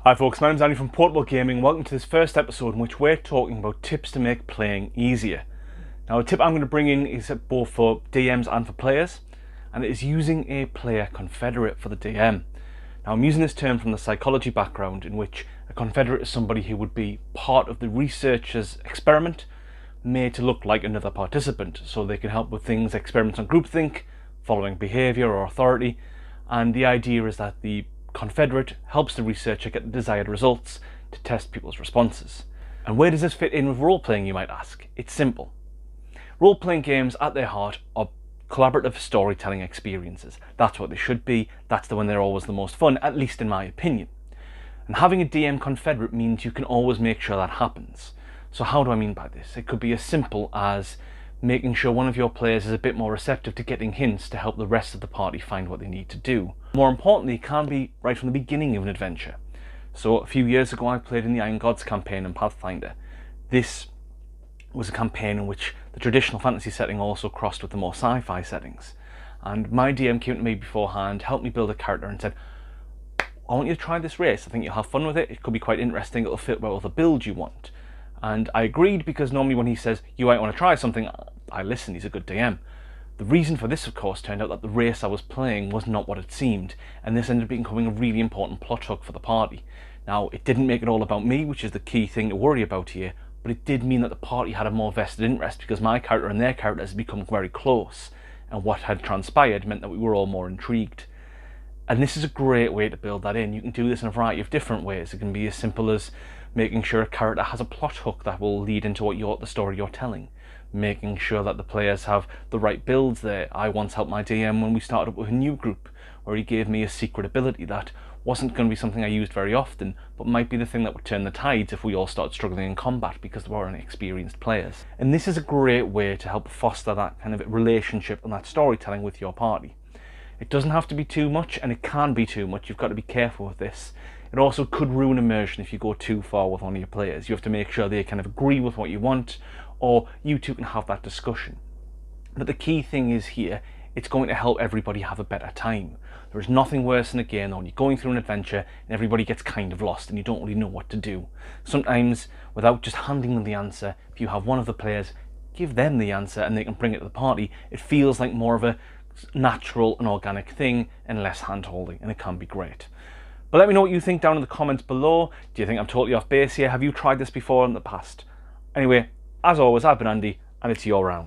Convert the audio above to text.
Hi folks, my name's Andy from Portable Gaming. Welcome to this first episode in which we're talking about tips to make playing easier. Now, a tip I'm going to bring in is both for DMs and for players, and it is using a player confederate for the DM. Now, I'm using this term from the psychology background, in which a confederate is somebody who would be part of the researcher's experiment made to look like another participant, so they can help with things, experiments on groupthink, following behaviour or authority, and the idea is that the confederate helps the researcher get the desired results to test people's responses. And where does this fit in with role-playing, you might ask? It's simple. Role-playing games at their heart are collaborative storytelling experiences. That's what they should be. That's the one they're always the most fun, at least in my opinion. And having a DM confederate means you can always make sure that happens. So how do I mean by this? It could be as simple as making sure one of your players is a bit more receptive to getting hints to help the rest of the party find what they need to do. More importantly, it can be right from the beginning of an adventure. So a few years ago I played in the Iron Gods campaign in Pathfinder. This was a campaign in which the traditional fantasy setting also crossed with the more sci-fi settings. And my DM came to me beforehand, helped me build a character and said, I want you to try this race. I think you'll have fun with it. It could be quite interesting. It'll fit well with the build you want. And I agreed because normally when he says, you might want to try something, I listen, he's a good DM. The reason for this, of course, turned out that the race I was playing was not what it seemed, and this ended up becoming a really important plot hook for the party. Now, it didn't make it all about me, which is the key thing to worry about here, but it did mean that the party had a more vested interest because my character and their characters had become very close, and what had transpired meant that we were all more intrigued. And this is a great way to build that in. You can do this in a variety of different ways. It can be as simple as making sure a character has a plot hook that will lead into the story you're telling. Making sure that the players have the right builds there. I once helped my DM when we started up with a new group, where he gave me a secret ability that wasn't going to be something I used very often, but might be the thing that would turn the tides if we all started struggling in combat because they were inexperienced players. And this is a great way to help foster that kind of relationship and that storytelling with your party. It doesn't have to be too much, and it can be too much. You've got to be careful with this. It also could ruin immersion if you go too far with one of your players. You have to make sure they kind of agree with what you want, or you two can have that discussion. But the key thing is here, it's going to help everybody have a better time. There is nothing worse than a game when you're going through an adventure and everybody gets kind of lost and you don't really know what to do. Sometimes, without just handing them the answer, if you have one of the players give them the answer and they can bring it to the party, it feels like more of a natural and organic thing and less hand-holding, and it can be great. But let me know what you think down in the comments below. Do you think I'm totally off base here? Have you tried this before in the past? Anyway, as always, I've been Andy, and it's your round.